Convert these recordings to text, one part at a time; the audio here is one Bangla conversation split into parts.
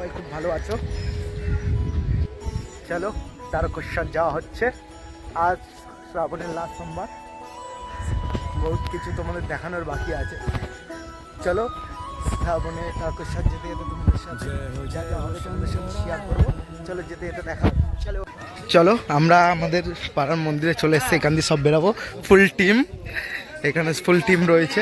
সবাই খুব ভালো আছো। চলো তারকেশ্বর যাওয়া হচ্ছে। আজ শ্রাবণের লাস্ট সোমবার, বহুত কিছু তোমাদের দেখানোর বাকি আছে। চলো শ্রাবণে তারকেশ্বর যেতে যেতে তোমাদের সাথে যা যা হবে তোমাদের সাথে শেয়ার করবো। চলো যেতে যেতে দেখা। চলো আমরা আমাদের পাড়ার মন্দিরে চলে এসেছি। এখান দিয়ে সব বেরাবো, ফুল টিম। এখানে ফুল টিম রয়েছে।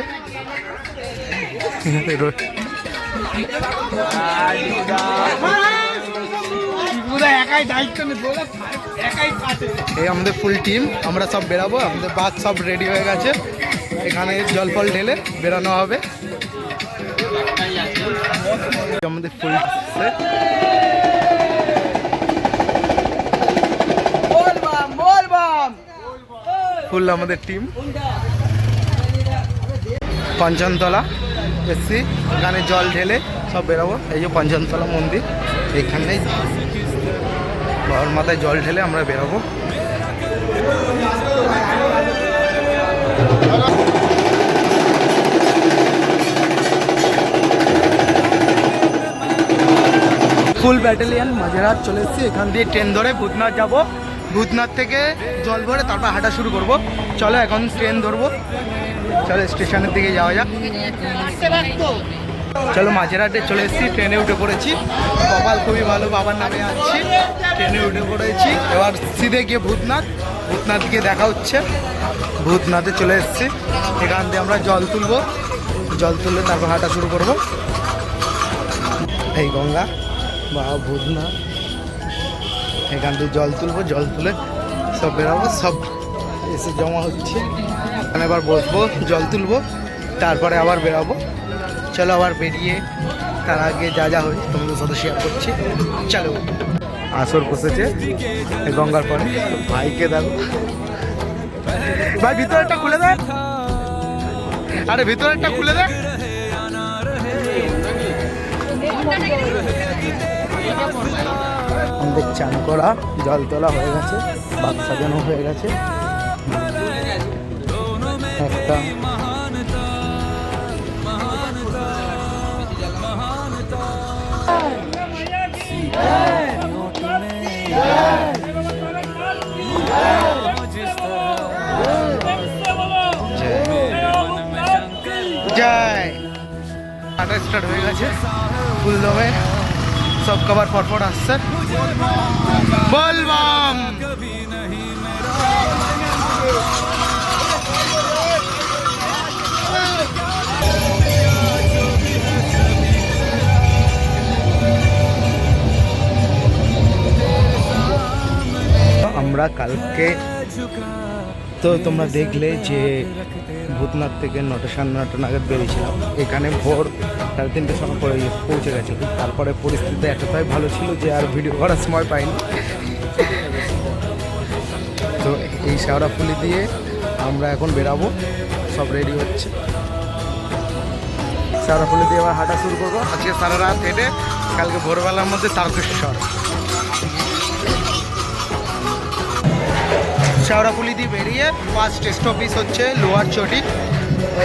এই আমাদের ফুল টিম, আমরা সব বেরাবো। আমাদের বাস সব রেডি হয়ে গেছে। এখানে জল ফল ঢেলে বেরানো হবে। আমাদের ফুল ফুল আমাদের টিম। পঞ্চমতলা এসছি, এখানে জল ঢেলে সব বেরাবো। এই যে পঞ্চমতলা মন্দির, এইখানেই বাবার মাথায় জল ঢেলে আমরা বেরাবো। ফুল ব্যাটালিয়ান মাঝেরহাট চলে এসেছি। এখান দিয়ে ট্রেন ধরে ভূতনাথ যাব। ভূতনাথ থেকে জল ভরে তারপর হাঁটা শুরু করব। চলো এখন ট্রেন ধরবো। চলো স্টেশনের দিকে যাওয়া যাক। চলো মাঝেরহাটে চলে এসেছি, ট্রেনে উঠে পড়েছি। কপাল খুবই ভালো, বাবার নামে আছি, ট্রেনে উঠে পড়েছি। এবার সিধে গিয়ে ভূতনাথ গিয়ে দেখা হচ্ছে। ভূতনাথে চলে এসেছি। এখান দিয়ে আমরা জল তুলবো, জল তুললে তারপর হাঁটা শুরু করব। এই গঙ্গা বা ভূতনাথ, এখান দিয়ে জল তুলবো, জল তুলে সব বেরাবো। সব এসে জমা হচ্ছে, এখানে এবার বসবো, জল তুলবো, তারপরে আবার বেরাবো। চলো আবার বেরিয়ে তার আগে যা যা হয়েছে তোমাদের সাথে শেয়ার করছি। চলো আসর বসেছে গঙ্গার পরে। ভাইকে দেখো, ভাই ভিতরেরটা খুলে দেয়। আরে ভিতরেরটা খুলে দেয়। আমাদের চান করা, জল তোলা হয়ে গেছে, বাদ সাজানো হয়ে গেছে। একটা জয় হাঁটা স্টার্ট হয়ে গেছে। ফুলদমে সব কবার পরপর আসছে। বলবাম আমরা কালকে তো তোমরা দেখলে যে ভূতনাথ থেকে 9টা সাড়ে 9টা নাগাদ বেরিয়েছিলাম। এখানে ভোর 3:30 সময় পৌঁছে গেছে। তারপরে পরিস্থিতি এতটাই ভালো ছিল যে আর ভিডিও করার সময় পাইনি। তো এই শেওড়াফুলি দিয়ে আমরা এখন বেরাবো, সব রেডি হচ্ছে। শেওড়াফুলি দিয়ে আবার হাঁটা শুরু করবো। আজকে সারা রাত হেঁটে কালকে ভোরবেলার মধ্যে তারকেশ্বর। শেওড়াফুলি দিয়ে বেরিয়ে ফার্স্ট স্টপেজ হচ্ছে লোয়ার চটি।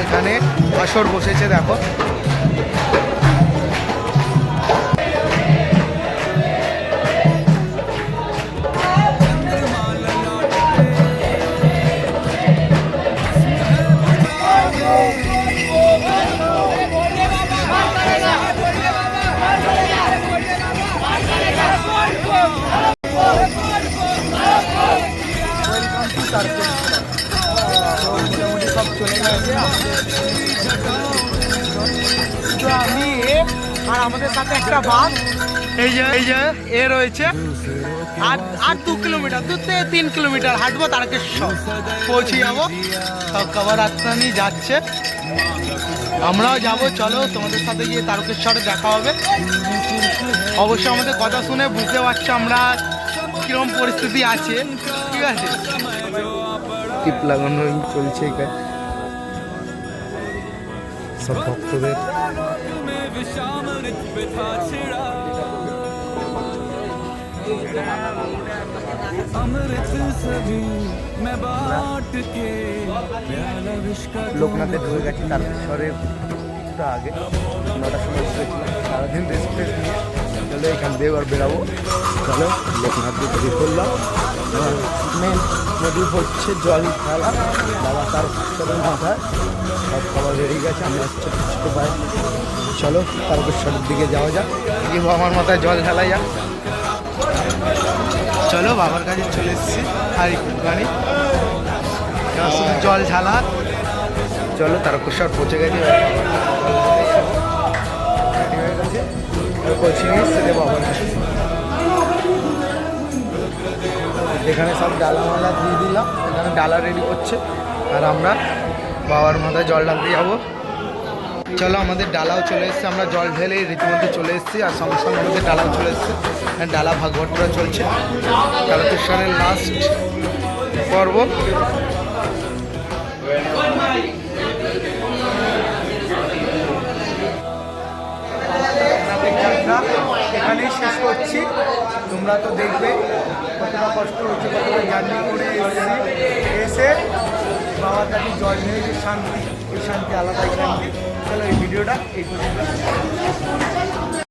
এখানে আসর বসেছে দেখো। মোটামুটি সব চলে গেছে। আমি আর আমাদের সাথে একটা বাস, এই যে এ রয়েছে। আর 2 কিলোমিটার, 2 থেকে 3 কিলোমিটার হাঁটবো, তারকেশ্বর পৌঁছে যাবো। সব খাবার আত্মা নিয়ে যাচ্ছে, আমরাও যাবো। চলো তোমাদের সাথে গিয়ে তারকেশ্বরে দেখা হবে। অবশ্যই আমাদের কথা শুনে বুঝতে পারছো আমরা কিরকম পরিস্থিতি আছে, ঠিক আছে। টিপ লাগানো চলছে এখানে সব ভক্তদের। লোকনাথে ঢুকে গেছি তারকেশ্বরের কিছুটা আগে। 9টার সময় এসেছিলাম, সারাদিন রেস্ট নিয়ে চলো এখান দিয়ে এবার বেরাবো। চলো লোকনাথ দিয়ে বেরিয়ে পড়লাম। মেন মোটিভ হচ্ছে জল খেলা। বাবা তার মাথায় সব খাবার বেরিয়ে গেছে, আমরা ছোটো ছোটো পাই। চলো তারকেশ্বরের দিকে যাওয়া যাক, কি বাবার মাথায় জল ঢালা যাক। চলো বাবার কাছে চলে এসেছি আর একটুখানি জল ঢালা। চলো তারকেশ্বর পৌঁছে গেছে, বাবার কাছে এখানে সব ডালা মালা দিয়ে দিলাম, এখানে ডালা রেডি করছে আর আমরা বাবার মাথায় জল ঢালতে যাবো। চলো আমাদের ডালাও চলে এসছে, আমরা জল ঢেলে রীতিমধ্যে চলে এসেছি আর সঙ্গে সঙ্গে আমাদের ডালাও চলে এসছে। ডালা ভাগবত করা চলছে, তারকেশ্বরের লাস্ট পর্ব। এখানেই শেষ করছি, তোমরা তো দেখবে কতটা কষ্ট হচ্ছে, কতটা জার্নি করে এসে বাবার কাছে জল নিয়ে যে শান্তি, এই শান্তি আলাদাই শান্তি। চলো এই ভিডিওটা এই পর্যন্ত।